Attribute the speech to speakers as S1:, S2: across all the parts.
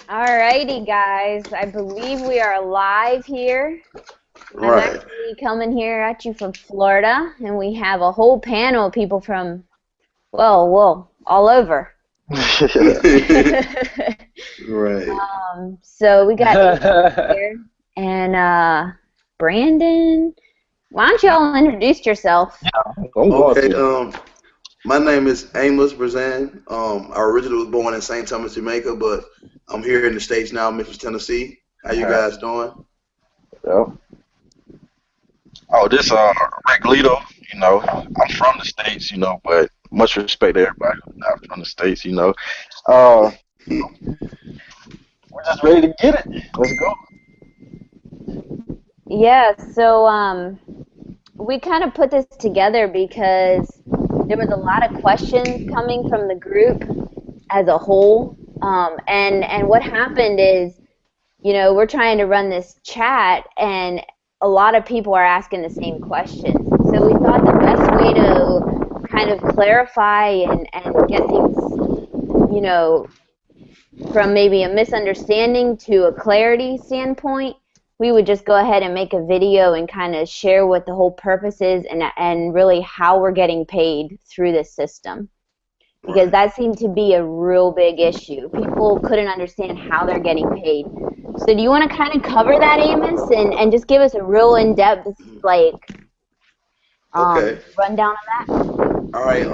S1: Alrighty, guys. I believe we are live here. I'm
S2: Right.
S1: actually coming here at you from Florida, and we have a whole panel of people from, well, all over.
S2: Right.
S1: So we got Amos here and Brandon. Why don't y'all introduce yourself?
S3: I'm going
S2: Okay.
S3: to.
S2: My name is Amos Brazan. I originally was born in St. Thomas, Jamaica, but I'm here in the States now, Memphis, Tennessee. How you
S3: Uh,
S2: guys doing?
S3: yeah.
S4: Oh, this Rick Lito, I'm from the States, but much respect to everybody who's not from the States, Uh, we're just ready to get it. Let's go.
S1: Yeah, so we kind of put this together because there was a lot of questions coming from the group as a whole. And what happened is, we're trying to run this chat, and a lot of people are asking the same questions. So we thought the best way to kind of clarify and get things, you know, from maybe a misunderstanding to a clarity standpoint, we would just go ahead and make a video and kind of share what the whole purpose is and really how we're getting paid through this system. Because
S2: Right.
S1: that seemed to be a real big issue. People couldn't understand how they're getting paid. So do you want to kind of cover that, Amos, and just give us a real in-depth, like,
S2: Okay.
S1: rundown on
S2: All right.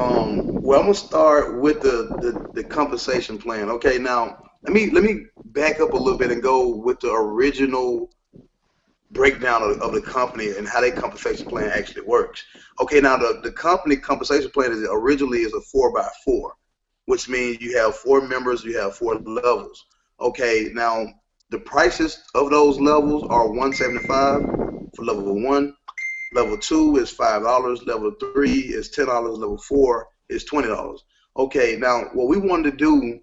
S2: Well, I'm gonna start with the compensation plan. Okay. Now, let me back up a little bit and go with the original breakdown of the company and how their compensation plan actually works. Okay, now the company compensation plan is originally is a 4x4, which means you have four members, you have four levels. Okay, now the prices of those levels are 175 for level one. Level two is $5. Level three is $10. Level four is $20. Okay, now what we wanted to do,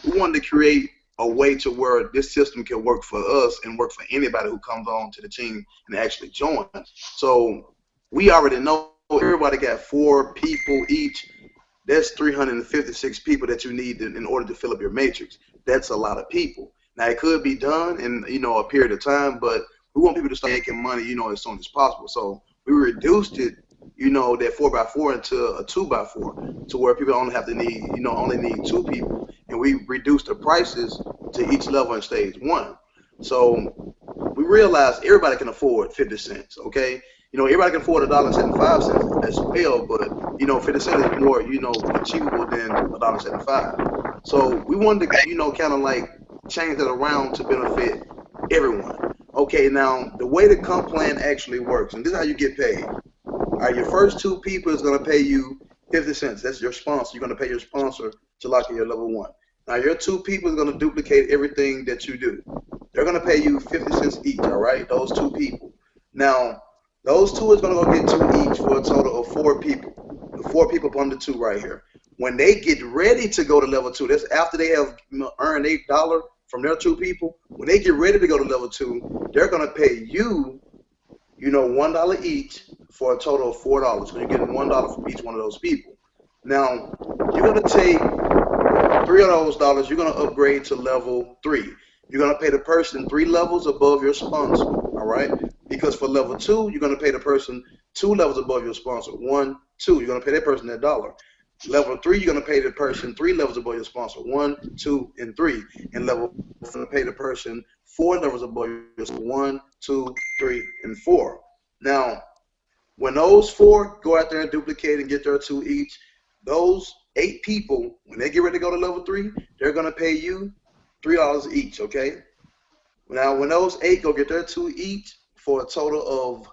S2: we wanted to create a way to where this system can work for us and work for anybody who comes on to the team and actually joins. So we already know everybody got four people each. That's 356 people that you need in order to fill up your matrix. That's a lot of people. Now it could be done in a period of time, but we want people to start making money as soon as possible. So we reduced it, that 4x4 into a 2x4, to where people only need two people, and we reduced the prices to each level in stage one. So we realized everybody can afford 50 cents. Okay, everybody can afford $1.75 as well, but 50 cents is more achievable than $1.75. So we wanted to kind of like change that around to benefit everyone. Okay, now the way the comp plan actually works, and this is how you get paid. All right, your first two people is going to pay you 50 cents. That's your sponsor. You're going to pay your sponsor to lock in your level one. Now your two people is going to duplicate everything that you do. They're going to pay you 50 cents each. All right, those two people. Now those two is going to go get two each for a total of four people. The four people upon the two right here. When they get ready to go to level two, that's after they have earned $8 from their two people. When they get ready to go to level two, they're going to pay you, $1 each for a total of $4. So you're getting $1 from each one of those people. Now you're going to take three of those dollars. You're going to upgrade to level three. You're going to pay the person three levels above your sponsor. All right. Because for level two, you're going to pay the person two levels above your sponsor. One, two. You're going to pay that person that dollar. Level three, you're going to pay the person three levels above your sponsor. One, two, and three. And level four, you're going to pay the person four levels above your sponsor. One, two, three, and four. Now, when those four go out there and duplicate and get their two each, those eight people, when they get ready to go to level three, they're going to pay you $3 each, okay? Now, when those eight go get their two each for a total of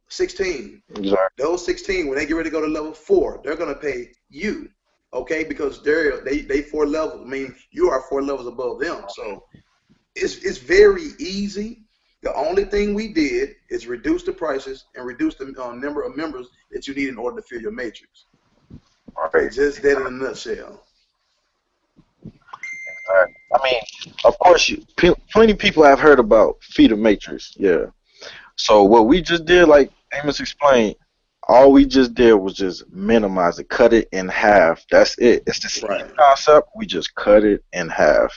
S2: 16,
S4: Exactly.
S2: those 16, when they get ready to go to level four, they're going to pay you, okay? Because they four levels. I mean, you are four levels above them. So it's very easy. The only thing we did is reduce the prices and reduce the number of members that you need in order to fill your matrix.
S4: All
S2: Okay,
S4: right.
S2: just that in a nutshell.
S4: I mean, of course, plenty of people have heard about feeder matrix. Yeah. So what we just did, like Amos explained, all we just did was just minimize it, cut it in half. That's it. It's the same
S2: Right.
S4: concept. We just cut it in half.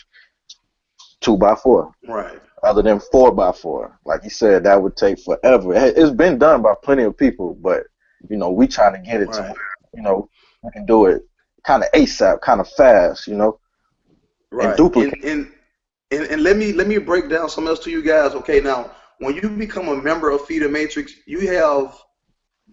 S4: 2x4.
S2: Right.
S4: Other than 4x4, like you said, that would take forever. It's been done by plenty of people, but you know, we trying to get it to
S2: Right.
S4: where, you know, we can do it kind of ASAP, kind of fast, you know, and
S2: Right.
S4: duplicate.
S2: And let me break down something else to you guys. Okay, now when you become a member of Feeder Matrix, you have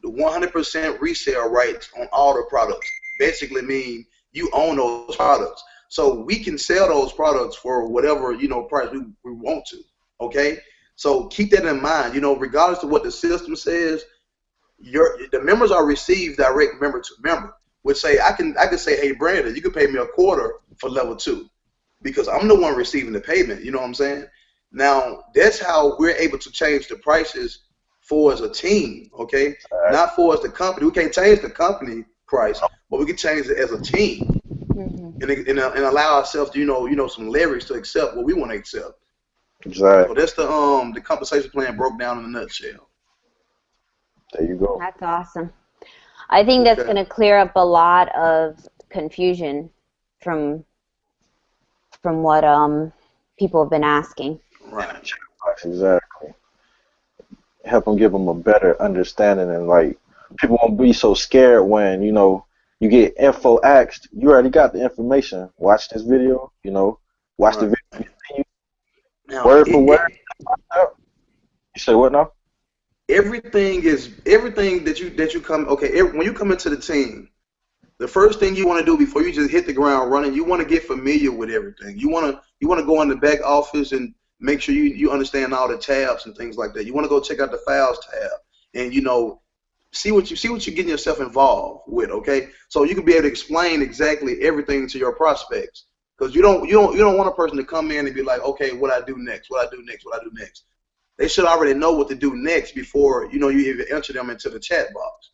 S2: the 100% resale rights on all the products. Basically mean you own those products. So we can sell those products for whatever, you know, price we want to. Okay? So keep that in mind. You know, regardless of what the system says, the members are received direct member to member. Which say I can say, hey Brandon, you can pay me a quarter for level 2. Because I'm the one receiving the payment, you know what I'm saying? Now that's how we're able to change the prices for as a team, okay? Not for as the company. We can't change the company price, but we can change it as a team, and allow ourselves to, you know, some leverage to accept what we want to accept.
S4: Exactly.
S2: So that's the compensation plan broke down in a nutshell.
S4: There you go.
S1: That's awesome. I think that's going to clear up a lot of confusion from what people have been asking.
S2: Right.
S4: Exactly. Help them, give them a better understanding, and like people won't be so scared when, you know, you get info asked. You already got the information. Watch this video. You know, watch the video.
S2: Now,
S4: word for word. You say what now?
S2: Everything that you come. Okay, when you come into the team, the first thing you want to do before you just hit the ground running, you want to get familiar with everything. You want to go in the back office and make sure you understand all the tabs and things like that. You want to go check out the files tab and, you know, see what you're getting yourself involved with. Okay, so you can be able to explain exactly everything to your prospects, because you don't want a person to come in and be like, okay, what I do next, what I do next, what I do next. They should already know what to do next before, you know, you even enter them into the chat box.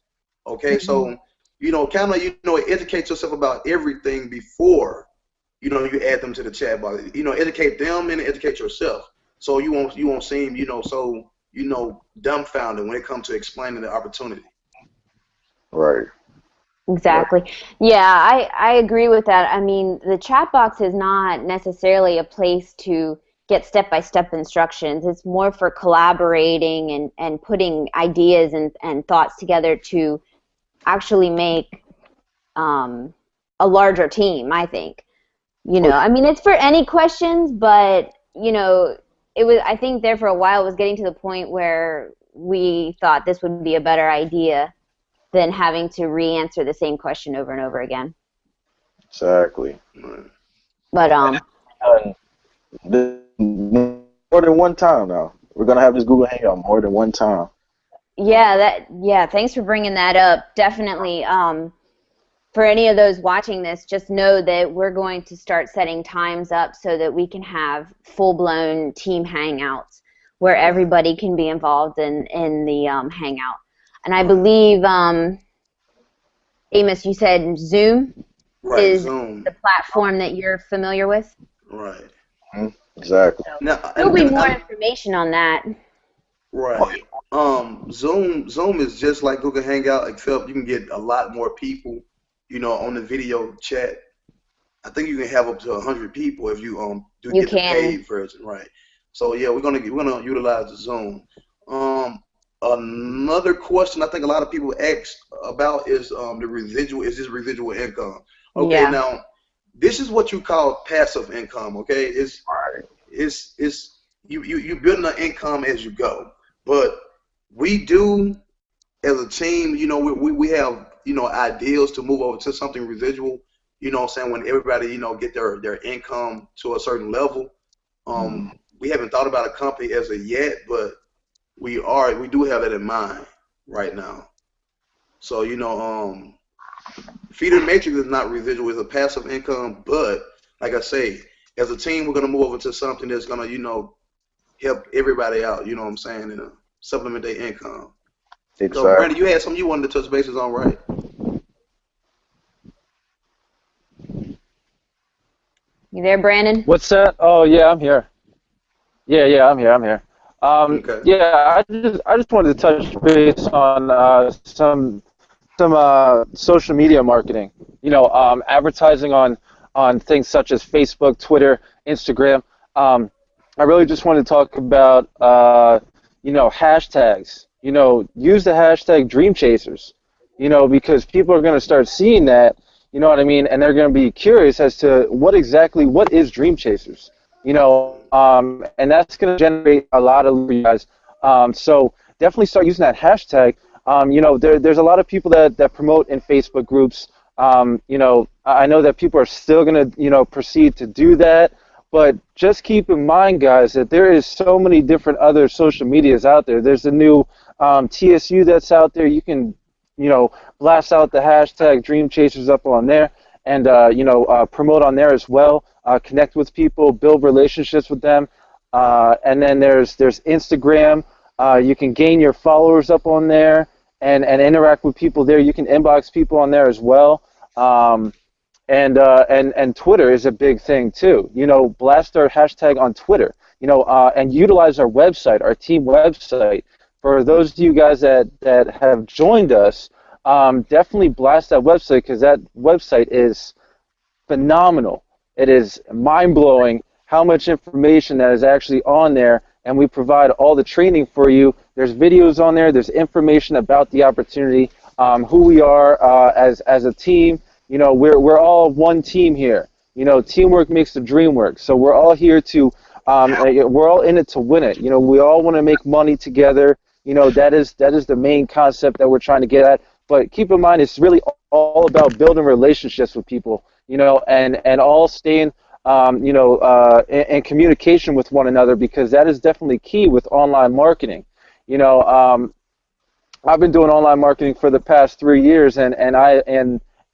S2: Okay, so you know, kind of, you know, educate yourself about everything before, you know, you add them to the chat box. You know, educate them and educate yourself, so you won't seem, you know, so, you know, dumbfounded when it comes to explaining the opportunity.
S4: Right.
S1: Exactly. Yeah, I agree with that. I mean, the chat box is not necessarily a place to get step-by-step instructions. It's more for collaborating and putting ideas and thoughts together to actually make a larger team, I think. You know, I mean, it's for any questions, but, you know, I think there for a while it was getting to the point where we thought this would be a better idea than having to re-answer the same question over and over again.
S4: Exactly.
S1: But
S4: more than one time now. We're gonna have this Google Hangout more than one time.
S1: Yeah, thanks for bringing that up. Definitely. For any of those watching this, just know that we're going to start setting times up so that we can have full-blown team hangouts where everybody can be involved in the hangout. And I believe, Amos, you said Zoom is
S2: Zoom.
S1: the platform that you're familiar with?
S2: Right.
S4: Exactly.
S1: So
S2: Now,
S1: there'll be more information on that.
S2: Right. Zoom is just like Google Hangout, except you can get a lot more people, you know, on the video chat. I think you can have up to 100 people if you get the paid version, right? So yeah, we're gonna utilize the Zoom. Another question I think a lot of people ask about is the residual. Is this residual income? Okay, now this is what you call passive income. Okay, it's you building an income as you go. But we do, as a team, you know, we have, you know, ideals to move over to something residual. You know what I'm saying? When everybody, you know, get their income to a certain level. We haven't thought about a company as of yet, but we do have that in mind right now. So, you know, Feeder Matrix is not residual, it's a passive income, but like I say, as a team, we're gonna move over to something that's gonna, you know, help everybody out, you know what I'm saying, and supplement their income.
S4: Exactly.
S2: So, Brandon, you had something you wanted to touch bases on, right?
S1: You there, Brandon?
S5: What's that? Oh, yeah, I'm here. Yeah, I'm here.
S2: Okay.
S5: Yeah, I just wanted to touch base on some social media marketing. You know, advertising on things such as Facebook, Twitter, Instagram. I really just want to talk about, hashtags. Use the hashtag Dream Chasers, because people are going to start seeing that, you know what I mean, and they're going to be curious as to what is Dream Chasers, and that's going to generate a lot of you guys. So definitely start using that hashtag. There's a lot of people that promote in Facebook groups. I know that people are still going to, proceed to do that. But just keep in mind, guys, that there is so many different other social medias out there. There's a new TSU that's out there. You can, blast out the hashtag Dream Chasers up on there and, promote on there as well. Connect with people, build relationships with them. And then there's Instagram. You can gain your followers up on there and interact with people there. You can inbox people on there as well. And Twitter is a big thing too. Blast our hashtag on Twitter. And utilize our website, our team website. For those of you guys that have joined us, definitely blast that website because that website is phenomenal. It is mind-blowing how much information that is actually on there, and we provide all the training for you. There's videos on there. There's information about the opportunity, who we are as a team. We're all one team here. Teamwork makes the dream work. So we're all here to, we're all in it to win it. We all want to make money together. That is the main concept that we're trying to get at. But keep in mind, it's really all about building relationships with people. And all staying, in communication with one another because that is definitely key with online marketing. I've been doing online marketing for the past 3 years, and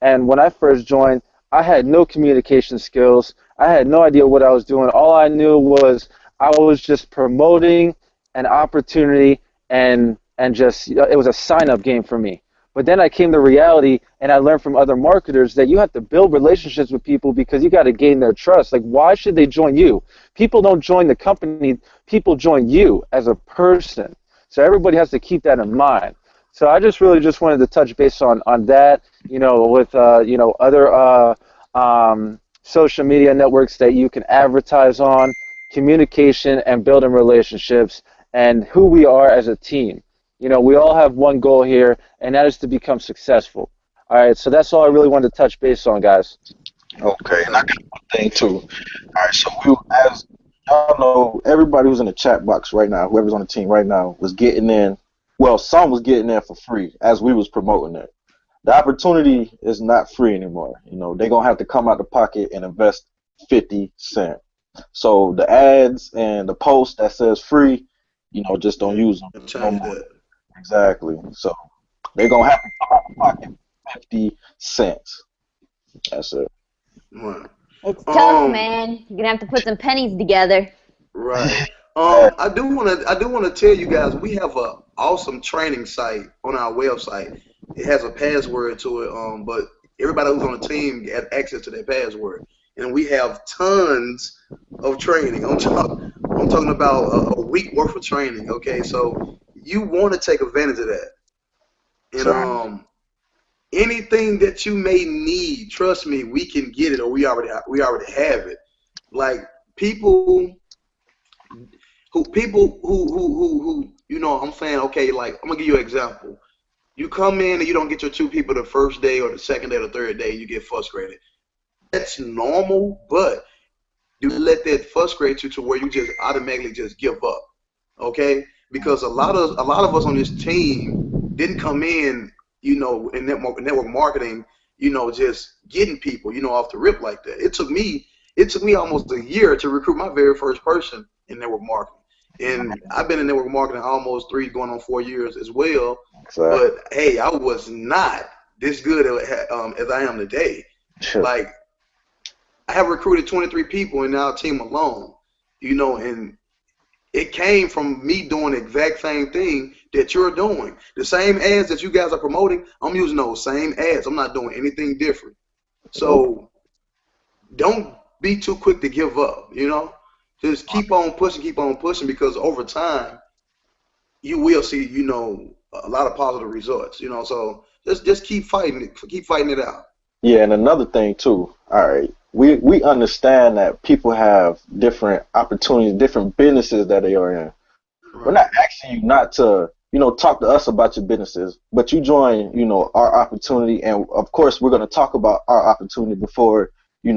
S5: when I first joined, I had no communication skills. I had no idea what I was doing. All I knew was I was just promoting an opportunity, and just it was a sign-up game for me. But then I came to reality, and I learned from other marketers that you have to build relationships with people because you got to gain their trust. Like, why should they join you? People don't join the company. People join you as a person. So everybody has to keep that in mind. So I really wanted to touch base on that, with, other social media networks that you can advertise on, communication and building relationships, and who we are as a team. We all have one goal here, and that is to become successful. All right, so that's all I really wanted to touch base on, guys.
S4: Okay, and I got one thing too. All right, so as y'all know, everybody who's in the chat box right now, whoever's on the team right now, was getting in. Well, some was getting in for free as we was promoting it. The opportunity is not free anymore. They're gonna have to come out the pocket and invest 50 cents. So the ads and the post that says free, just don't use them. No more. Exactly. So they're gonna have to come out the pocket 50 cents. That's it.
S2: Right.
S1: It's tough, man. You're gonna have to put some pennies together.
S2: Right. I do wanna tell you guys we have a awesome training site on our website. It has a password to it, but everybody who's on the team has access to that password. And we have tons of training. I'm talking about a week worth of training. Okay, so you want to take advantage of that. And anything that you may need, trust me, we can get it, or we already have it. Like people who I'm saying, okay, like I'm gonna give you an example. You come in and you don't get your 2 people the first day or the second day or the third day, you get frustrated. That's normal, but do let that frustrate you to where you just automatically just give up, okay? Because a lot of us on this team didn't come in, in network marketing, just getting people, off the rip like that. It took me almost a year to recruit my very first person in network marketing. And I've been in network marketing almost 3 going on 4 years as well. Exactly. But hey, I was not this good as I am today. Sure. Like, I have recruited 23 people in our team alone, and it came from me doing the exact same thing that you're doing. The same ads that you guys are promoting, I'm using those same ads. I'm not doing anything different. So don't be too quick to give up, Just keep on pushing because over time you will see, a lot of positive results, So just keep fighting it out.
S4: Yeah, and another thing too. All right. we understand that people have different opportunities, different businesses that they are in. We're
S2: Right.
S4: not asking you not to, talk to us about your businesses, but you join, our opportunity, and of course we're going to talk about our opportunity before, we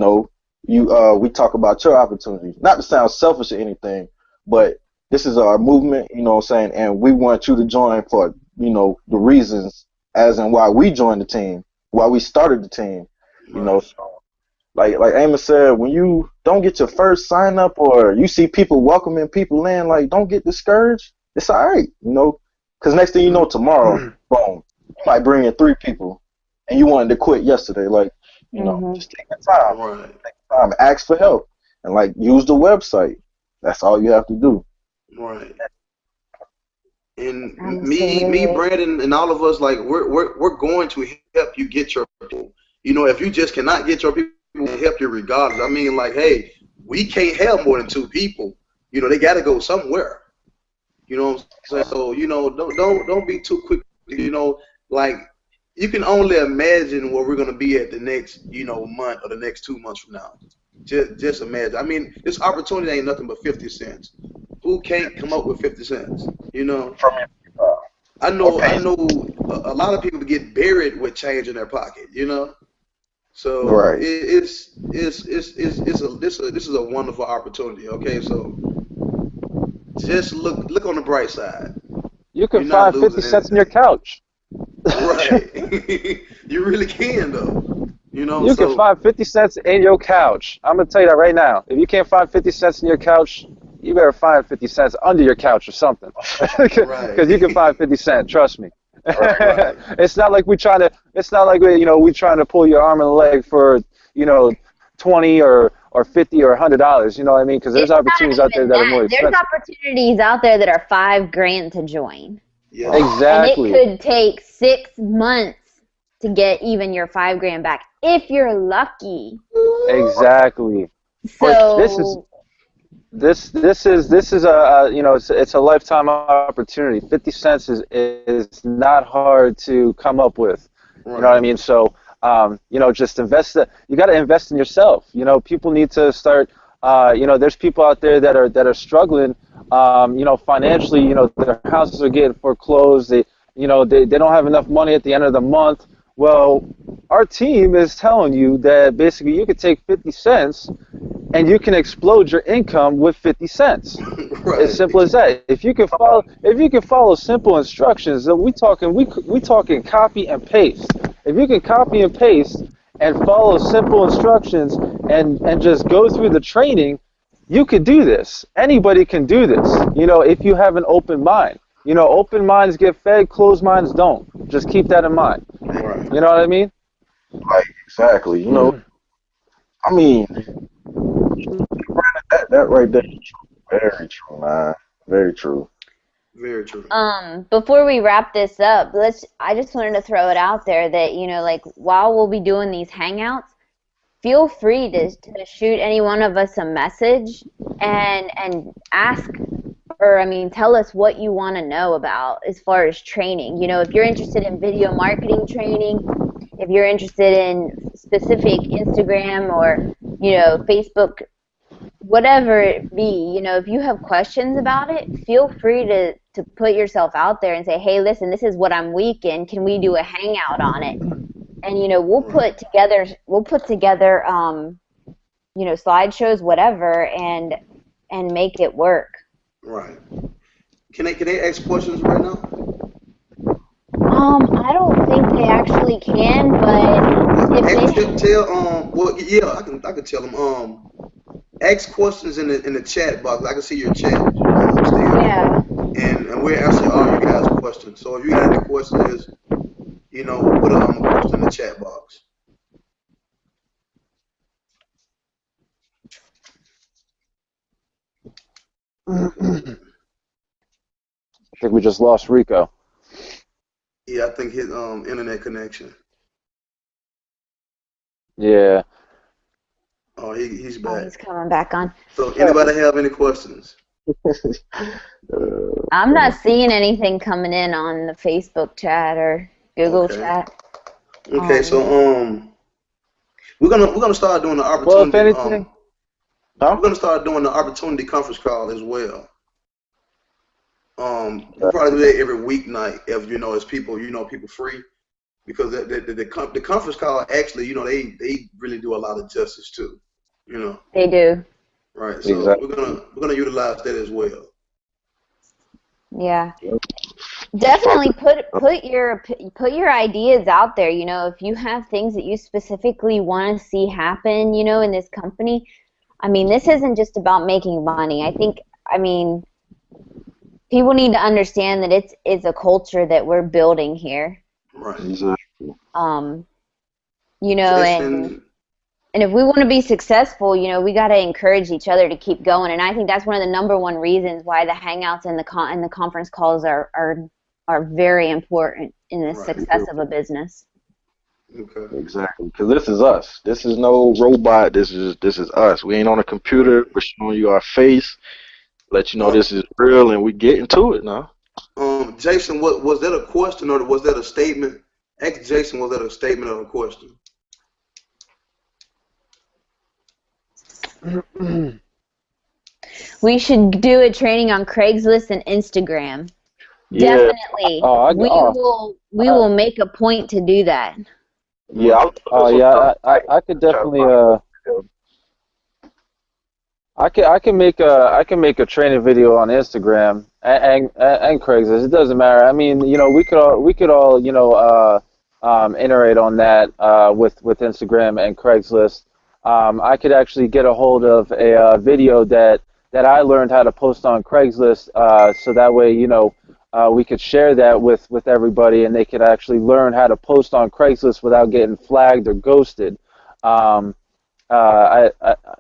S4: talk about your opportunity. Not to sound selfish or anything, but this is our movement, what I'm saying, and we want you to join for, the reasons as in why we joined the team, why we started the team,
S2: Right.
S4: so like Amos said, when you don't get your first sign up or you see people welcoming people in, like don't get discouraged. It's all right, because next thing you know, tomorrow, boom, you might bring in 3 people, and you wanted to quit yesterday. Like,
S1: Mhm.
S4: just take the time,
S2: Right.
S4: ask for help, and like use the website. That's all you have to do.
S2: Right. And me,
S1: Absolutely.
S2: Brandon, and all of us, like we're going to help you get your people. If you just cannot get your people, we'll help you regardless. I mean, like, hey, we can't have more than 2 people. They got to go somewhere. You know what I'm saying? So don't be too quick. Like you can only imagine where we're gonna be at the next month or the next 2 months from now. Just imagine. I mean, this opportunity ain't nothing but 50 cents. Who can't come up with 50 cents?
S4: From or
S2: I
S4: pay.
S2: know a lot of people get buried with change in their pocket. So
S4: Right.
S2: this is a wonderful opportunity. Okay, so just look on the bright side.
S5: You can
S2: You're not
S5: find 50
S2: losing
S5: cents in your
S2: anything.
S5: couch.
S2: Right. You really can though.
S5: You can
S2: So
S5: find 50 cents in your couch. I'm going to tell you that right now. If you can't find 50 cents in your couch, you better find 50 cents under your couch or something. Because you can
S2: right.
S5: find 50 cents, trust me.
S2: Right.
S5: It's not like it's not like we trying to pull your arm and leg for, you know, 20 or 50 or $100, you know what I mean? Because there's
S1: It's not
S5: opportunities out there
S1: even
S5: that are
S1: that.
S5: more
S1: There's
S5: expensive.
S1: opportunities out there that are $5,000 to join,
S2: Yes.
S1: and it
S5: Exactly.
S1: could take 6 months to get even your $5,000 back if you're lucky.
S5: Exactly. But
S1: So
S5: this is it's a lifetime opportunity. 50 cents is not hard to come up with. You know what I
S2: Right.
S5: mean? So just invest. You got to invest in yourself. People need to start. There's people out there that are struggling. Financially. Their houses are getting foreclosed. They don't have enough money at the end of the month. Well, our team is telling you that basically you could take 50 cents and you can explode your income with 50 cents. As
S2: Right.
S5: simple as that. If you can follow simple instructions, then we talking copy and paste. If you can copy and paste and follow simple instructions and just go through the training, you could do this. Anybody can do this. If you have an open mind. Open minds get fed, closed minds don't. Just keep that in mind.
S2: Right.
S5: You know what I mean?
S4: Like exactly. I mean, that right there is true. Very true, man. Very true.
S2: Very true.
S1: before we wrap this up, I just wanted to throw it out there that, like while we'll be doing these hangouts, feel free to shoot any one of us a message and ask, or I mean tell us what you want to know about as far as training. If you're interested in video marketing training, if you're interested in specific Instagram or Facebook, whatever it be, if you have questions about it, feel free to put yourself out there and say, hey, listen, this is what I'm weak in, can we do a hangout on it? And we'll
S2: Right.
S1: put together slideshows, whatever, and make it work.
S2: Right. Can they ask questions right now?
S1: I don't think they actually can, but if they
S2: Well, yeah, I can tell them ask questions in the chat box. I can see your chat still,
S1: yeah.
S2: and we'll answer all you guys' questions. So if you got any questions, put a question in the chat box.
S5: I think we just lost Rico.
S2: Yeah, I think his internet connection.
S5: Yeah.
S2: Oh, he's
S1: Oh,
S2: back.
S1: he's coming back on.
S2: So anybody have any questions?
S1: I'm not seeing anything coming in on the Facebook chat or Google
S2: Okay.
S1: chat.
S2: Okay, so We're gonna start doing the
S5: Well, if
S2: opportunity.
S5: anything,
S2: We're gonna start doing the opportunity conference call as well. We'll probably do that every weeknight if as people people free, because the conference call actually they really do a lot of justice too.
S1: They do.
S2: Right. So
S4: Exactly.
S2: we're gonna utilize that as well.
S1: Yeah. Definitely put your ideas out there. If you have things that you specifically want to see happen, in this company. I mean, this isn't just about making money. I mean, people need to understand that it's a culture that we're building here.
S2: Right.
S4: Exactly.
S1: And if we want to be successful, we got to encourage each other to keep going. And I think that's one of the number one reasons why the hangouts and the conference calls are very important in the success of a business.
S2: Okay.
S4: Exactly. Because this is us. This is no robot. This is us. We ain't on a computer. We're showing you our face. Let you know this is real, and we get into it now.
S2: Jason, what was that a question or was that a statement? Ask Jason, was that a statement or a question?
S1: We should do a training on Craigslist and Instagram.
S4: Yeah.
S1: Definitely. We will make a point to do that.
S4: Yeah.
S5: I could definitely I can make a training video on Instagram and Craigslist. It doesn't matter. I mean, we could all iterate on that with Instagram and Craigslist. I could actually get a hold of a video that I learned how to post on Craigslist, so that way we could share that with everybody, and they could actually learn how to post on Craigslist without getting flagged or ghosted.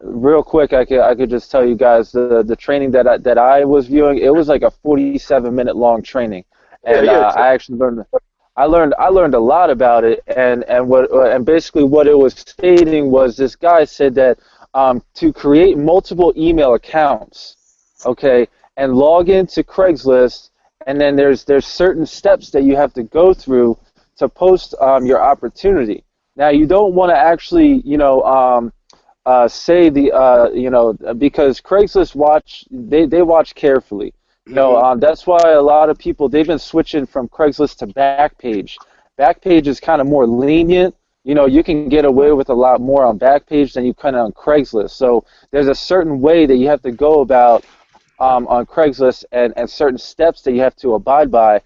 S5: Real quick, I could just tell you guys the training that I was viewing. It was like a 47-minute long training, and I actually learned a lot about it. And basically what it was stating was, this guy said that to create multiple email accounts, okay, and log into Craigslist, and then there's certain steps that you have to go through to post your opportunity. Now, you don't want to actually say because Craigslist they watch carefully. That's why a lot of people, they've been switching from Craigslist to Backpage. Backpage is kind of more lenient. You can get away with a lot more on Backpage than you can on Craigslist. So there's a certain way that you have to go about on Craigslist, and certain steps that you have to abide by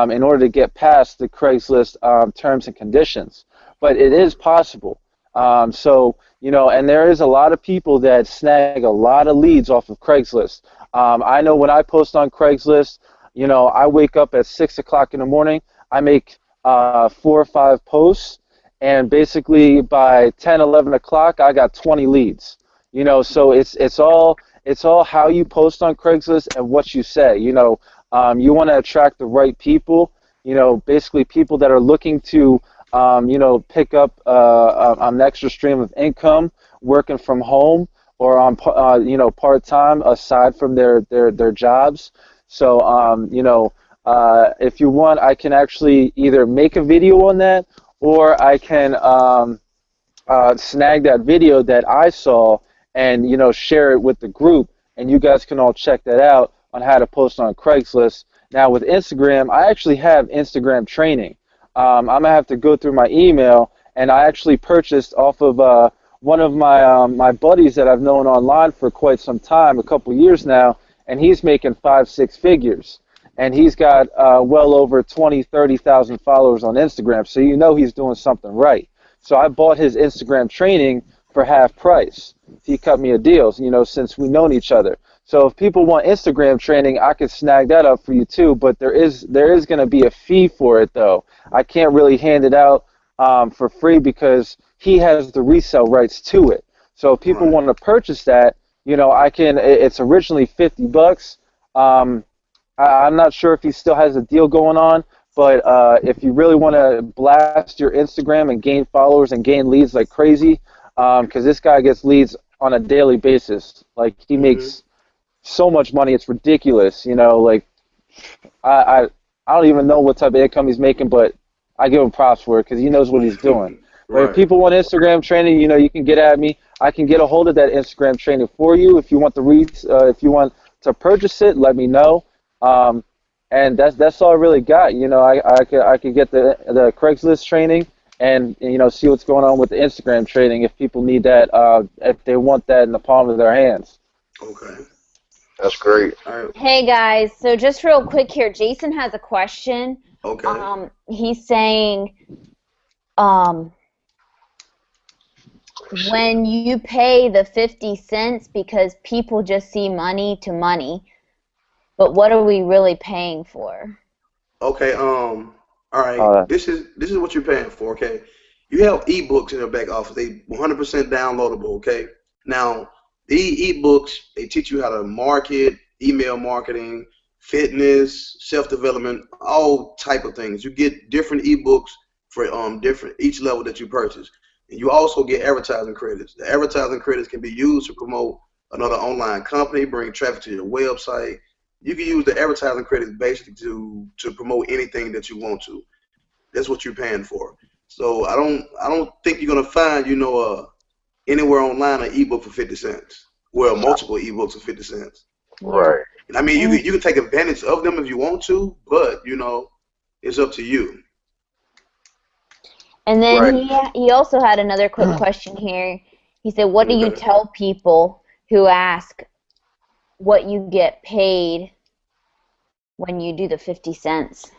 S5: in order to get past the Craigslist terms and conditions. But it is possible. And there is a lot of people that snag a lot of leads off of Craigslist. I know when I post on Craigslist, I wake up at 6 o'clock in the morning, I make 4 or 5 posts, and basically by 10, 11 o'clock, I got 20 leads. So it's all how you post on Craigslist and what you say. You want to attract the right people, basically people that are looking to pick up an extra stream of income working from home, or on part-time aside from their jobs. So if you want, I can actually either make a video on that, or I can snag that video that I saw and share it with the group, and you guys can all check that out on how to post on Craigslist. Now with Instagram, I actually have Instagram training. I'm gonna have to go through my email, and I actually purchased off of one of my buddies that I've known online for quite some time, a couple years now, and he's making 5-6 figures, and he's got well over 20,000-30,000 followers on Instagram. So he's doing something right. So I bought his Instagram training for half price. He cut me a deal, since we've known each other. So if people want Instagram training, I could snag that up for you too. But there is going to be a fee for it, though. I can't really hand it out for free because he has the resale rights to it. So if people want to purchase that, I can. It's originally $50. I'm not sure if he still has a deal going on, but if you really want to blast your Instagram and gain followers and gain leads like crazy, because this guy gets leads on a daily basis. Like, he makes so much money, it's ridiculous. Like, I don't even know what type of income he's making, but I give him props for it because he knows what he's doing. But if
S2: Right.
S5: people want Instagram training, you can get at me. I can get a hold of that Instagram training for you. If you want if you want to purchase it, let me know. Um, and that's all I really got. I could get the Craigslist training and see what's going on with the Instagram training if people need that, if they want that in the palm of their hands.
S2: Okay.
S4: That's great.
S2: All right.
S1: Hey guys, so just real quick here, Jason has a question.
S2: Okay.
S1: He's saying, um, when you pay the 50 cents because people just see money to money, but what are we really paying for?
S2: Okay. All right.
S5: Uh,
S2: This is what you're paying for. Okay. You have ebooks in your back office. They 100% downloadable. Okay. Now, the ebooks they teach you how to market, email marketing, fitness, self-development, all type of things. You get different ebooks for different each level that you purchase. And you also get advertising credits. The advertising credits can be used to promote another online company, bring traffic to your website. You can use the advertising credits basically to promote anything that you want to. That's what you're paying for. So I don't think you're gonna find anywhere online an ebook for 50 cents. Well, multiple ebooks for 50 cents.
S1: Yeah.
S4: Right.
S2: And I mean,
S1: And,
S2: you can take advantage of them if you want to, but it's up to you.
S1: and then
S4: Right.
S1: he also had another quick question here. He said, what do you
S2: Okay.
S1: tell people who ask what you get paid when you do the 50 cents?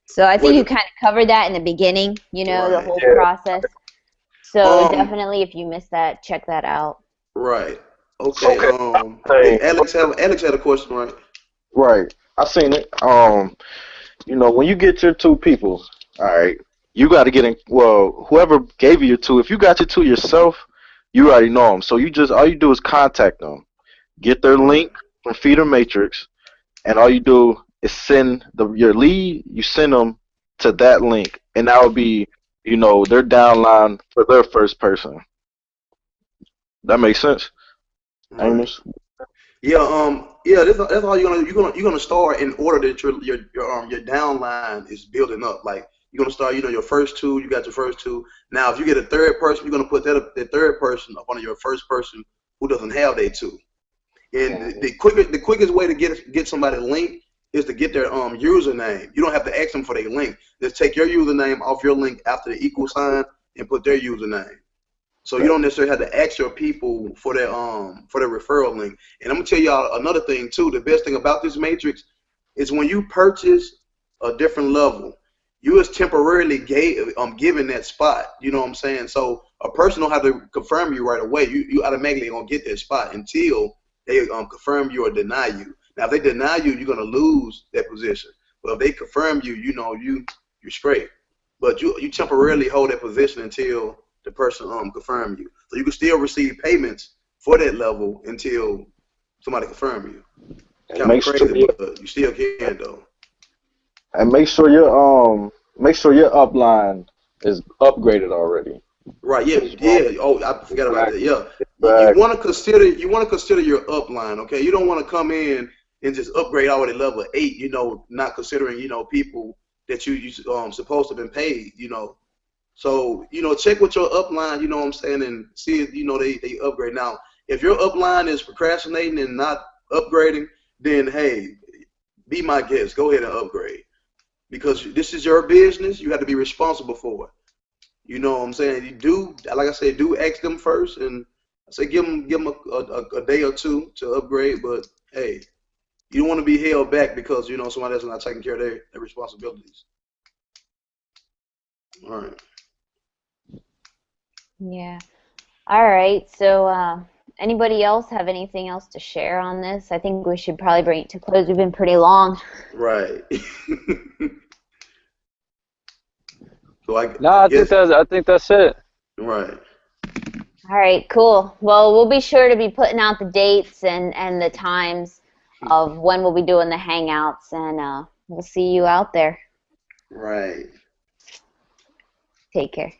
S1: So I think you
S2: What?
S1: kind of covered that in the beginning, the
S2: Right.
S1: whole
S4: Yeah.
S1: process. So
S2: Um.
S1: definitely, if you missed that, check that out.
S2: Right. Okay.
S4: Okay.
S2: Did
S4: Thing.
S2: Alex had a question, right?
S4: Right. I seen it. When you get your two people, all right, you got to get in. Well, whoever gave you your two, if you got your two yourself, you already know them. So all you do is contact them, get their
S2: Right.
S4: link from Feeder Matrix, and all you do is send your lead. You send them to that link, and that will be, their downline for their first person. That makes sense,
S2: Right.
S4: Amos.
S2: Yeah. Yeah. That's all you're gonna start in order that your downline is building up. Like you're gonna start. Your first two. You got your first two. Now, if you get a third person, you're gonna put that third person up under your first person who doesn't have their two. And
S4: Mhm.
S2: the quickest way to get somebody linked is to get their username. You don't have to ask them for their link. Just take your username off your link after the equal sign and put their username. So you
S4: Okay.
S2: don't necessarily have to ask your people for their referral link. And I'm gonna tell y'all another thing too. The best thing about this matrix is when you purchase a different level, you is temporarily given that spot. You know what I'm saying? So a person don't have to confirm you right away. You automatically gonna get that spot until they confirm you or deny you. Now if they deny you, you're gonna lose that position. But if they confirm you, you're straight. But you temporarily hold that position until the person confirm you. So you can still receive payments for that level until somebody confirm you.
S4: And
S2: Kind of
S4: make sure
S2: crazy,
S4: you
S2: but you still can though.
S4: and make sure your upline is upgraded already.
S2: Right? Yeah,
S4: It's wrong.
S2: yeah. Oh, I forgot about that.
S4: Exactly.
S2: Yeah, you
S4: Exactly.
S2: want to consider your upline. Okay, you don't want to come in and just upgrade already level 8. Not considering people that you supposed to have been paid. So, check with your upline, you know what I'm saying, and see if, they upgrade. Now, if your upline is procrastinating and not upgrading, then, hey, be my guest. Go ahead and upgrade. Because this is your business. You have to be responsible for it. You know what I'm saying? You do, like I said, do ask them first. And I say give them a day or two to upgrade. But, hey, you don't want to be held back because, somebody else is not taking care of their responsibilities. All right.
S1: Yeah. All right. So, anybody else have anything else to share on this? I think we should probably bring it to close. We've been pretty long.
S2: Right. So
S5: No,
S2: I guess
S5: I think that's it.
S2: right.
S1: All right. Cool. Well, we'll be sure to be putting out the dates and the times of when we'll be doing the hangouts, and we'll see you out there.
S2: Right.
S1: Take care.